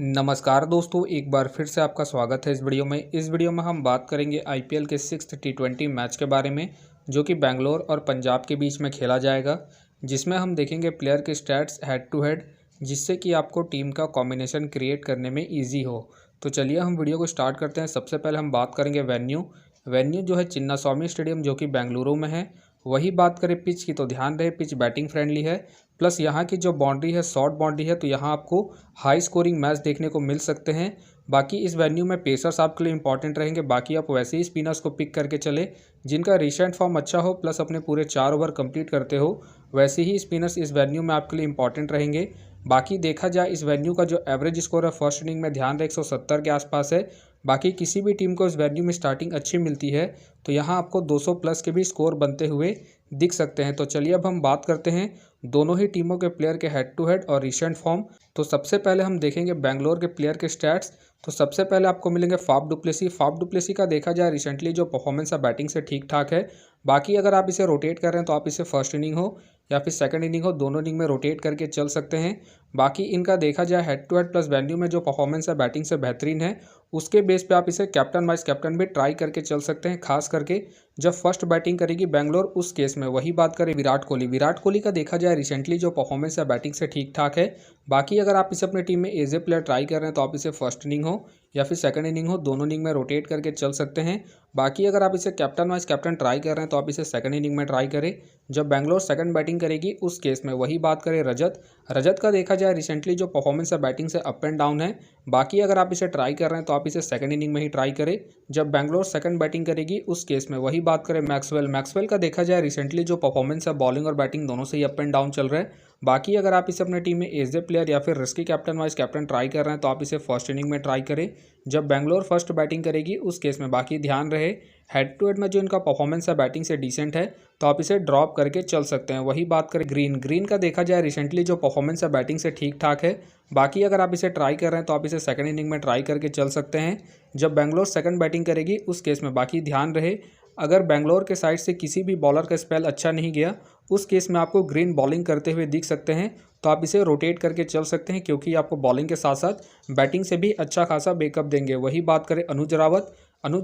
नमस्कार दोस्तों, एक बार फिर से आपका स्वागत है इस वीडियो में हम बात करेंगे आईपीएल के 6th टी20 मैच के बारे में, जो कि बेंगलोर और पंजाब के बीच में खेला जाएगा। जिसमें हम देखेंगे प्लेयर के स्टैट्स हेड टू हेड, जिससे कि आपको टीम का कॉम्बिनेशन क्रिएट करने में ईजी हो। तो चलिए हम वीडियो को स्टार्ट करते हैं। सबसे पहले हम बात करेंगे वेन्यू जो है चिन्नास्वामी स्टेडियम, जो कि बेंगलुरु में है। वही बात करें पिच की, तो ध्यान रहे पिच बैटिंग फ्रेंडली है, प्लस यहाँ की जो बाउंड्री है शॉर्ट बाउंड्री है, तो यहाँ आपको हाई स्कोरिंग मैच देखने को मिल सकते हैं। बाकी इस वेन्यू में पेसर्स आपके लिए इंपॉर्टेंट रहेंगे। बाकी आप वैसे ही स्पिनर्स को पिक करके चले जिनका रिसेंट फॉर्म अच्छा हो, प्लस अपने पूरे 4 ओवर कंप्लीट करते हो, वैसे ही स्पिनर्स इस वेन्यू में आपके लिए इंपॉर्टेंट रहेंगे। बाकी देखा जाए इस वेन्यू का जो एवरेज स्कोर है फर्स्ट इनिंग में ध्यान रहे 170 के आसपास है। बाकी किसी भी टीम को इस वेन्यू में स्टार्टिंग अच्छी मिलती है तो यहाँ आपको 200 प्लस के भी स्कोर बनते हुए दिख सकते हैं। तो चलिए अब हम बात करते हैं दोनों ही टीमों के प्लेयर के हेड टू हेड और रिसेंट फॉर्म। तो सबसे पहले हम देखेंगे बेंगलोर के प्लेयर के स्टैट्स। तो सबसे पहले आपको मिलेंगे फाफ डुप्लेसी का देखा जाए रिसेंटली जो परफॉर्मेंस है बैटिंग से ठीक ठाक है। बाकी अगर आप इसे रोटेट कर रहे हैं तो आप इसे फर्स्ट इनिंग हो या फिर सेकंड इनिंग हो, दोनों इनिंग में रोटेट करके चल सकते हैं। बाकी इनका देखा जाए head to head plus venue में जो परफॉर्मेंस है बैटिंग से बेहतरीन है, उसके बेस पे आप इसे कैप्टन वाइस कैप्टन भी ट्राई करके चल सकते हैं, खास करके जब फर्स्ट बैटिंग करेगी बेंगलोर उस केस में। वही बात करें विराट कोहली का देखा जाए रिसेंटली जो परफॉर्मेंस है बैटिंग से ठीक ठाक है। बाकी अगर आप इसे अपनी टीम में एज ए प्लेयर ट्राई कर रहे हैं तो आप इसे फर्स्ट इनिंग हो या फिर सेकंड इनिंग हो, दोनों इनिंग में रोटेट करके चल सकते हैं। बाकी अगर आप इसे कैप्टन वाइस कैप्टन ट्राई कर रहे हैं तो आप इसे सेकंड इनिंग में ट्राई करें जब बेंगलोर सेकंड बैटिंग करेगी उस केस में। वही बात करें रजत का देखा जाए रिसेंटली जो परफॉर्मेंस है बैटिंग से अप एंड डाउन है। बाकी अगर आप इसे ट्राई कर रहे हैं तो आप इसे सेकंड इनिंग में ही ट्राई करें जब बेंगलोर सेकंड बैटिंग करेगी उस केस में। वही बात करें मैक्सवेल का देखा जाए रिसेंटली जो परफॉर्मेंस है बॉलिंग और बैटिंग दोनों से ही अप एंड डाउन चल रहा है। बाकी अगर आप इसे अपने टीम में एज ए प्लेयर या फिर risky captain vice captain try कर रहे हैं तो आप इसे फर्स्ट इनिंग में ट्राई करें जब बेंगलोर फर्स्ट बैटिंग करेगी उस केस में। बाकी ध्यान रहे हेड टू हेड में जो इनका परफॉर्मेंस है बैटिंग से डिसेंट है तो आप इसे ड्रॉप करके चल सकते हैं। वही बात करें ग्रीन का देखा जाए रिसेंटली जो परफॉर्मेंस है बैटिंग से ठीक ठाक है। बाकी अगर आप इसे ट्राई कर रहे हैं तो आप इसे सेकंड इनिंग में ट्राई करके चल सकते हैं जब बेंगलोर सेकंड बैटिंग करेगी उस केस में। बाकी ध्यान रहे अगर बेंगलोर के साइड से किसी भी बॉलर का स्पेल अच्छा नहीं गया उस केस में आपको ग्रीन बॉलिंग करते हुए दिख सकते हैं, तो आप इसे रोटेट करके चल सकते हैं क्योंकि आपको बॉलिंग के साथ साथ बैटिंग से भी अच्छा खासा बैकअप देंगे। वही बात करें अनुज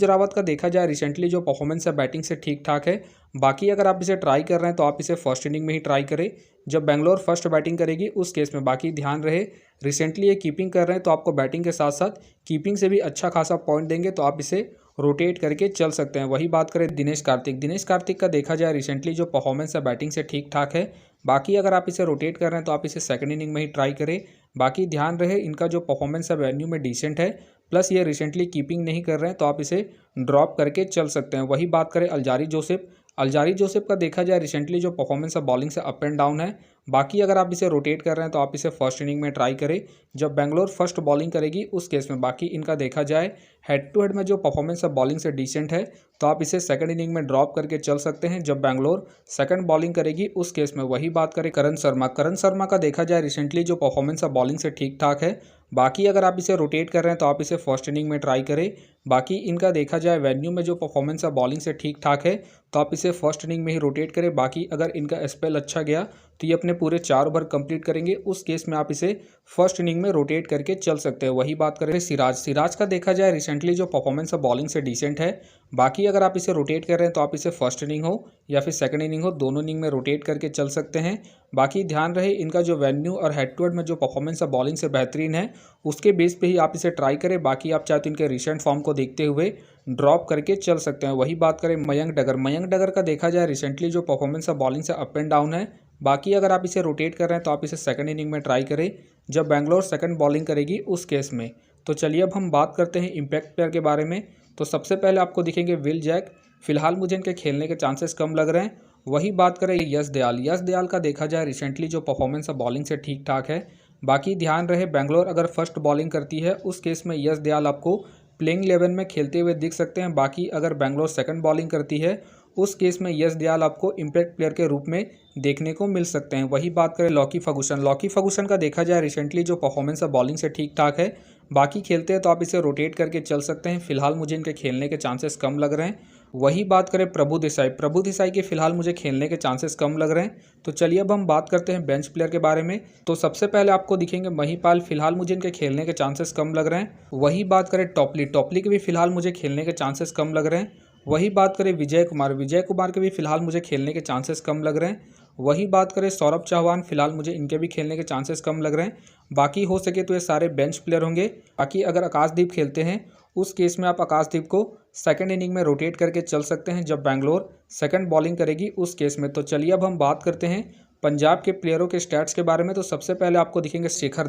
रावत का देखा जाए रिसेंटली जो परफॉर्मेंस है बैटिंग से ठीक ठाक है। बाकी अगर आप इसे ट्राई कर रहे हैं तो आप इसे फर्स्ट इनिंग में ही ट्राई करें जब बेंगलोर फर्स्ट बैटिंग करेगी उस केस में। बाकी ध्यान रहे रिसेंटली ये कीपिंग कर रहे हैं तो आपको बैटिंग के साथ साथ कीपिंग से भी अच्छा खासा पॉइंट देंगे, तो आप इसे रोटेट करके चल सकते हैं। वही बात करें दिनेश कार्तिक का देखा जाए रिसेंटली जो परफॉर्मेंस है बैटिंग से ठीक ठाक है। बाकी अगर आप इसे रोटेट कर रहे हैं तो आप इसे सेकंड इनिंग में ही ट्राई करें। बाकी ध्यान रहे इनका जो परफॉर्मेंस है वेन्यू में डिसेंट है, प्लस ये रिसेंटली कीपिंग नहीं कर रहे हैं तो आप इसे ड्रॉप करके चल सकते हैं। वही बात करें अल्जारी जोसेफ का देखा जाए रिसेंटली जो परफॉर्मेंस है बॉलिंग से अप एंड डाउन है। बाकी अगर आप इसे रोटेट कर रहे हैं तो आप इसे फर्स्ट इनिंग में ट्राई करें जब बेंगलोर फर्स्ट बॉलिंग करेगी उस केस में। बाकी इनका देखा जाए हेड टू हेड में जो परफॉर्मेंस है बॉलिंग से डिसेंट है तो आप इसे सेकंड इनिंग में ड्रॉप करके चल सकते हैं जब बेंगलोर सेकंड बॉलिंग करेगी उस केस में। वही बात करें करण शर्मा का देखा जाए रिसेंटली जो परफॉर्मेंस है बॉलिंग से ठीक ठाक है। बाकी अगर आप इसे रोटेट कर रहे हैं तो आप इसे फर्स्ट इनिंग में ट्राई करें। बाकी इनका देखा जाए वेन्यू में जो परफॉर्मेंस है बॉलिंग से ठीक ठाक है तो आप इसे फर्स्ट इनिंग में ही रोटेट करें। बाकी अगर इनका स्पेल अच्छा गया तो ये अपने पूरे 4 ओवर कंप्लीट करेंगे, उस केस में आप इसे फर्स्ट इनिंग में रोटेट करके चल सकते हैं। वही बात करें सिराज का देखा जाए रिसेंटली जो परफॉर्मेंस है बॉलिंग से डिसेंट है। बाकी अगर आप इसे रोटेट कर रहे हैं तो आप इसे फर्स्ट इनिंग हो या फिर सेकंड इनिंग हो, दोनों इनिंग में रोटेट करके चल सकते हैं। बाकी ध्यान रहे इनका जो वेन्यू और हेड टू हेड में जो परफॉर्मेंस है बॉलिंग से बेहतरीन है, उसके बेस पे ही आप इसे ट्राई करें। बाकी आप चाहे तो इनके रिसेंट फॉर्म को देखते हुए ड्रॉप करके चल सकते हैं। वही बात करें मयंक डगर का देखा जाए रिसेंटली जो परफॉर्मेंस है बॉलिंग से अप एंड डाउन है। बाकी अगर आप इसे रोटेट कर रहे हैं तो आप इसे सेकंड इनिंग में ट्राई करें जब बेंगलोर सेकंड बॉलिंग करेगी उस केस में। तो चलिए अब हम बात करते हैं इम्पैक्ट प्लेयर के बारे में। तो सबसे पहले आपको दिखेंगे विल जैक, फिलहाल मुझे इनके खेलने के चांसेस कम लग रहे हैं। वही बात करें यश दयाल का देखा जाए रिसेंटली जो परफॉर्मेंस है बॉलिंग से ठीक ठाक है। बाकी ध्यान रहे बेंगलोर अगर फर्स्ट बॉलिंग करती है उस केस में यश दयाल आपको प्लेइंग 11 में खेलते हुए दिख सकते हैं। बाकी अगर बेंगलोर सेकंड बॉलिंग करती है उस केस में यश दयाल आपको इम्पैक्ट प्लेयर के रूप में देखने को मिल सकते हैं। वही बात करें लॉकी फर्गूसन का देखा जाए रिसेंटली जो परफॉर्मेंस है बॉलिंग से ठीक ठाक है। बाकी खेलते हैं तो आप इसे रोटेट करके चल सकते हैं, फिलहाल मुझे इनके खेलने के चांसेस कम लग रहे हैं। वही बात करें प्रभु देसाई के फिलहाल मुझे खेलने के चांसेस कम लग रहे हैं। तो चलिए अब हम बात करते हैं बेंच प्लेयर के बारे में। तो सबसे पहले आपको दिखेंगे महिपाल, फिलहाल मुझे इनके खेलने के चांसेस कम लग रहे हैं। वही बात करें टॉपली के भी फिलहाल मुझे खेलने के चांसेस कम लग रहे हैं। वही बात करें विजय कुमार के भी फिलहाल मुझे खेलने के चांसेस कम लग रहे हैं। वही बात करें सौरभ चौहान, फिलहाल मुझे इनके भी खेलने के चांसेस कम लग रहे हैं। बाकी हो सके तो ये सारे बेंच प्लेयर होंगे। बाकी अगर आकाशदीप खेलते हैं उस केस में आप आकाशदीप को सेकंड इनिंग में रोटेट करके चल सकते हैं जब बैंगलोर सेकंड बॉलिंग करेगी उस केस में। तो चलिए अब हम बात करते हैं पंजाब के प्लेयरों के स्टैट्स के बारे में। तो सबसे पहले आपको दिखेंगे शेखर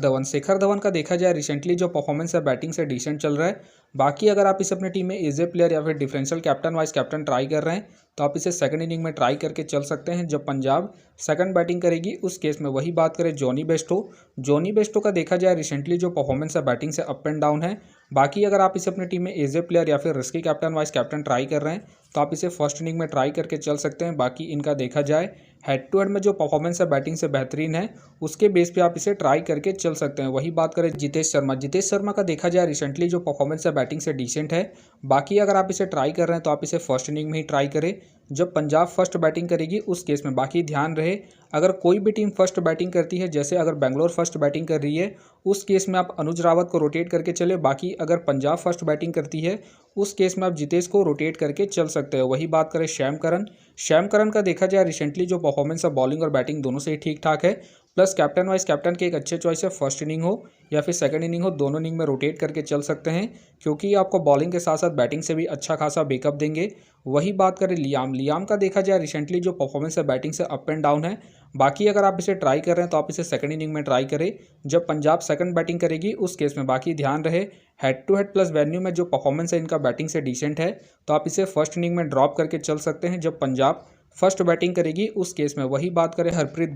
धवन का देखा जाए रिसेंटली जो परफॉर्मेंस है बैटिंग से डिसेंट चल रहा है। बाकी अगर आप इस अपनी टीम में एज ए प्लेयर या फिर differential captain vice captain try कर रहे हैं तो आप इसे सेकंड इनिंग में ट्राई करके चल सकते हैं जब पंजाब सेकंड बैटिंग करेगी उस केस में। वही बात करें जॉनी बेस्टो का देखा जाए रिसेंटली जो परफॉर्मेंस है बैटिंग से अप एंड डाउन है। बाकी अगर आप इसे अपनी टीम में एज ए प्लेयर या फिर risky captain vice captain try कर रहे हैं तो आप इसे फर्स्ट इनिंग में ट्राई करके चल सकते हैं। बाकी इनका देखा जाए हेड टू हेड में जो परफॉर्मेंस है बैटिंग से बेहतरीन है उसके बेस पे आप इसे ट्राई करके चल सकते हैं। वही बात करें जितेश शर्मा का देखा जाए रिसेंटली जो परफॉर्मेंस है बैटिंग से डिसेंट है। बाकी अगर आप इसे ट्राई कर रहे हैं तो आप इसे फर्स्ट इनिंग में ही ट्राई करें जब पंजाब फर्स्ट बैटिंग करेगी उस केस में। बाकी ध्यान रहे अगर कोई भी टीम फर्स्ट बैटिंग करती है, जैसे अगर बेंगलोर फर्स्ट बैटिंग कर रही है उस केस में आप अनुज रावत को रोटेट करके चले। बाकी अगर पंजाब फर्स्ट बैटिंग करती है उस केस में आप जितेश को रोटेट करके चल सकते हैं। वही बात करें श्याम करन का देखा जाए रिसेंटली जो परफॉर्मेंस है बॉलिंग और बैटिंग दोनों से ही ठीक ठाक है। प्लस कैप्टन वाइस कैप्टन के एक अच्छे चॉइस है, फर्स्ट इनिंग हो या फिर सेकंड इनिंग हो दोनों इनिंग में रोटेट करके चल सकते हैं क्योंकि आपको बॉलिंग के साथ साथ बैटिंग से भी अच्छा खासा बैकअप देंगे। वही बात करें लियाम का देखा जाए रिसेंटली जो परफॉर्मेंस है बैटिंग से अप एंड डाउन है। बाकी अगर आप इसे ट्राई कर रहे हैं तो आप इसे सेकंड इनिंग में ट्राई करें जब पंजाब सेकंड बैटिंग करेगी उस केस में। बाकी ध्यान रहे head to head plus venue में जो परफॉर्मेंस है इनका बैटिंग से डिसेंट है तो आप इसे फर्स्ट इनिंग में ड्रॉप करके चल सकते हैं जब पंजाब फर्स्ट बैटिंग करेगी उस केस में। वही बात करें हरप्रीत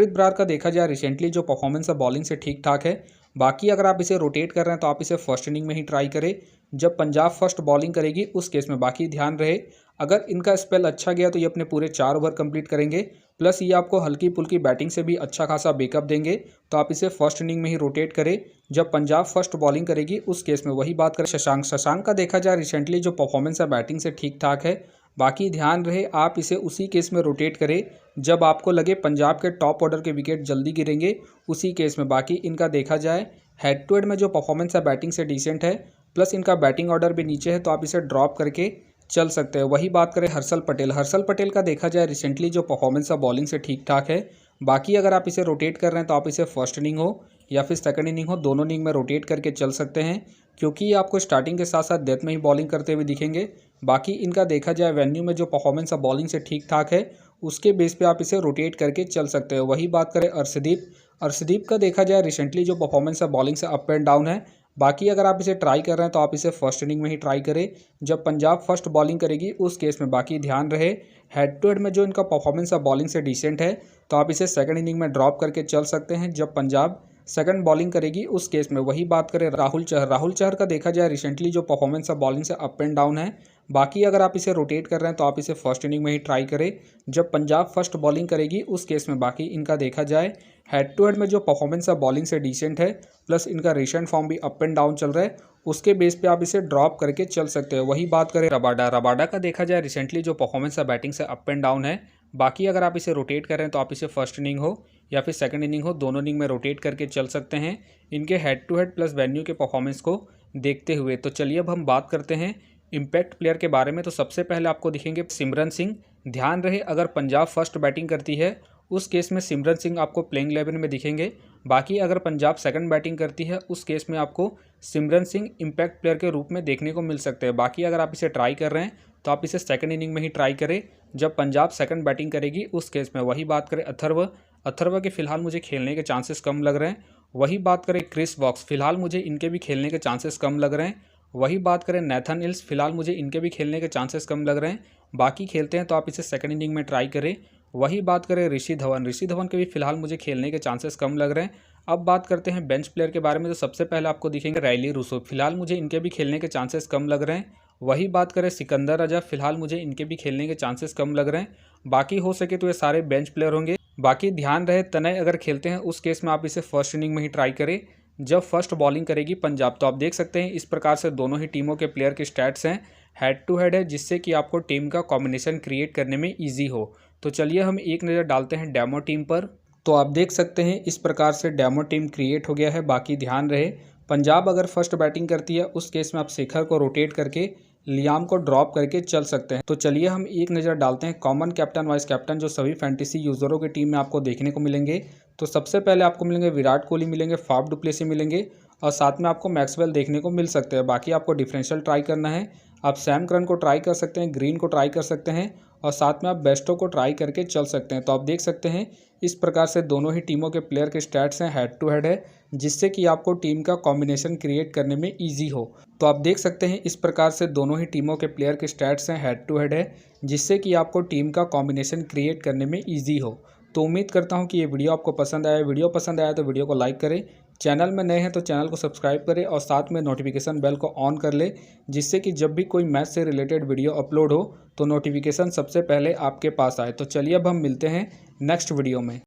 बरार का देखा जाए रिसेंटली जो परफॉर्मेंस है बॉलिंग से ठीक ठाक है। बाकी अगर आप इसे रोटेट कर रहे हैं तो आप इसे फर्स्ट इनिंग में ही ट्राई करें जब पंजाब फर्स्ट बॉलिंग करेगी उस केस में। बाकी ध्यान रहे अगर इनका स्पेल अच्छा गया तो ये अपने पूरे 4 ओवर कंप्लीट करेंगे, प्लस ये आपको हल्की फुल्की बैटिंग से भी अच्छा खासा बैकअप देंगे तो आप इसे फर्स्ट इनिंग में ही रोटेट करें जब पंजाब फर्स्ट बॉलिंग करेगी उस केस में। वही बात करें शशांक का देखा जाए रिसेंटली जो परफॉर्मेंस है बैटिंग से ठीक ठाक है। बाकी ध्यान रहे आप इसे उसी केस में रोटेट करें जब आपको लगे पंजाब के टॉप ऑर्डर के विकेट जल्दी गिरेंगे उसी केस में। बाकी इनका देखा जाए हेड टू हेड में जो परफॉर्मेंस है बैटिंग से डिसेंट है, प्लस इनका बैटिंग ऑर्डर भी नीचे है तो आप इसे ड्रॉप करके चल सकते हैं। वही बात करें हर्षल पटेल का देखा जाए रिसेंटली जो परफॉर्मेंस है बॉलिंग से ठीक ठाक है। बाकी अगर आप इसे रोटेट कर रहे हैं तो आप इसे फर्स्ट इनिंग हो या फिर सेकंड इनिंग हो दोनों इनिंग में रोटेट करके चल सकते हैं क्योंकि ये आपको स्टार्टिंग के साथ साथ डेथ में ही बॉलिंग करते हुए दिखेंगे। बाकी इनका देखा जाए वेन्यू में जो परफॉर्मेंस है बॉलिंग से ठीक ठाक है उसके बेस पे आप इसे रोटेट करके चल सकते हैं। वही बात करें अर्शदीप का देखा जाए रिसेंटली जो परफॉर्मेंस है बॉलिंग से अप एंड डाउन है। बाकी अगर आप इसे ट्राई कर रहे हैं तो आप इसे फर्स्ट इनिंग में ही ट्राई करें जब पंजाब फर्स्ट बॉलिंग करेगी उस केस में। बाकी ध्यान रहे हेड टू हेड में जो इनका परफॉर्मेंस है बॉलिंग से डिसेंट है तो आप इसे सेकंड इनिंग में ड्रॉप करके चल सकते हैं जब पंजाब सेकंड बॉलिंग करेगी उस केस में। वही बात करें राहुल चहर का देखा जाए रिसेंटली जो परफॉर्मेंस है बॉलिंग से अप एंड डाउन है। बाकी अगर आप इसे रोटेट कर रहे हैं तो आप इसे फर्स्ट इनिंग में ही ट्राई करें जब पंजाब फर्स्ट बॉलिंग करेगी उस केस में। बाकी इनका देखा जाए हेड टू हेड में जो परफॉर्मेंस है बॉलिंग से डिसेंट है, प्लस इनका रिसेंट फॉर्म भी अप एंड डाउन चल रहा है उसके बेस पे आप इसे ड्रॉप करके चल सकते हैं। वही बात करें रबाडा का देखा जाए रिसेंटली जो परफॉर्मेंस है बैटिंग से अप एंड डाउन है। बाकी अगर आप इसे रोटेट करें तो आप इसे फर्स्ट इनिंग हो या फिर सेकंड इनिंग हो दोनों इनिंग में रोटेट करके चल सकते हैं इनके head to head plus venue के परफॉर्मेंस को देखते हुए। तो चलिए अब हम बात करते हैं इम्पैक्ट प्लेयर के बारे में। तो सबसे पहले आपको दिखेंगे सिमरन सिंह। ध्यान रहे अगर पंजाब फर्स्ट बैटिंग करती है उस केस में सिमरन सिंह आपको प्लेइंग 11 में दिखेंगे। बाकी अगर पंजाब सेकंड बैटिंग करती है उस केस में आपको सिमरन सिंह इम्पैक्ट प्लेयर के रूप में देखने को मिल सकते हैं। बाकी अगर आप इसे ट्राई कर रहे हैं तो आप इसे सेकंड इनिंग में ही ट्राई करें जब पंजाब सेकंड बैटिंग करेगी उस केस में। वही बात करें अथर्व के फिलहाल मुझे खेलने के चांसेस कम लग रहे हैं। वही बात करें क्रिस वॉक्स, फिलहाल मुझे इनके भी खेलने के चांसेस कम लग रहे हैं। वही बात करें नेथन इल्स, फिलहाल मुझे इनके भी खेलने के चांसेस कम लग रहे हैं। बाकी खेलते हैं तो आप इसे सेकंड इनिंग में ट्राई करें। वही बात करें ऋषि धवन के भी फिलहाल मुझे खेलने के चांसेस कम लग रहे हैं। अब बात करते हैं बेंच प्लेयर के बारे में। तो सबसे पहले आपको दिखेंगे राइली रूसो, फिलहाल मुझे इनके भी खेलने के चांसेस कम लग रहे हैं। वही बात करें सिकंदर रजा, फिलहाल मुझे इनके भी खेलने के चांसेस कम लग रहे हैं। बाकी हो सके तो ये सारे बेंच प्लेयर होंगे। बाकी ध्यान रहे तनय अगर खेलते हैं उस केस में आप इसे फर्स्ट इनिंग में ही ट्राई करें जब फर्स्ट बॉलिंग करेगी पंजाब। तो आप देख सकते हैं इस प्रकार से दोनों ही टीमों के प्लेयर के स्टैट्स हैं। हेड टू हेड है, जिससे कि आपको टीम का कॉम्बिनेशन क्रिएट करने में ईजी हो। तो चलिए हम एक नज़र डालते हैं डेमो टीम पर। तो आप देख सकते हैं इस प्रकार से डेमो टीम क्रिएट हो गया है। बाकी ध्यान रहे, पंजाब अगर फर्स्ट बैटिंग करती है उस केस में आप शेखर को रोटेट करके लियाम को ड्रॉप करके चल सकते हैं। तो चलिए हम एक नज़र डालते हैं कॉमन कैप्टन वाइस कैप्टन जो सभी फैंटेसी यूज़रों की टीम में आपको देखने को मिलेंगे। तो सबसे पहले आपको मिलेंगे विराट कोहली मिलेंगे, फाफ डु प्लेसी मिलेंगे और साथ में आपको मैक्सवेल देखने को मिल सकते हैं। बाकी आपको डिफरेंशियल ट्राई करना है, आप सैम करन को ट्राई कर सकते हैं, ग्रीन को ट्राई कर सकते हैं और साथ में आप बेस्टो को ट्राई करके चल सकते हैं। तो आप देख सकते हैं इस प्रकार से दोनों ही टीमों के प्लेयर के स्टैट्स हैं, हेड टू हेड है, जिससे कि आपको टीम का कॉम्बिनेशन क्रिएट करने में ईजी हो। तो आप देख सकते हैं इस प्रकार से दोनों ही टीमों के प्लेयर के स्टैट्स हैं, हेड टू हेड है, जिससे कि आपको टीम का कॉम्बिनेशन क्रिएट करने में ईजी हो। तो उम्मीद करता हूं कि ये वीडियो आपको पसंद आया। वीडियो पसंद आया तो वीडियो को लाइक करें, चैनल में नए हैं तो चैनल को सब्सक्राइब करें और साथ में नोटिफिकेशन बेल को ऑन कर ले, जिससे कि जब भी कोई मैच से रिलेटेड वीडियो अपलोड हो तो नोटिफिकेशन सबसे पहले आपके पास आए। तो चलिए अब हम मिलते हैं नेक्स्ट वीडियो में।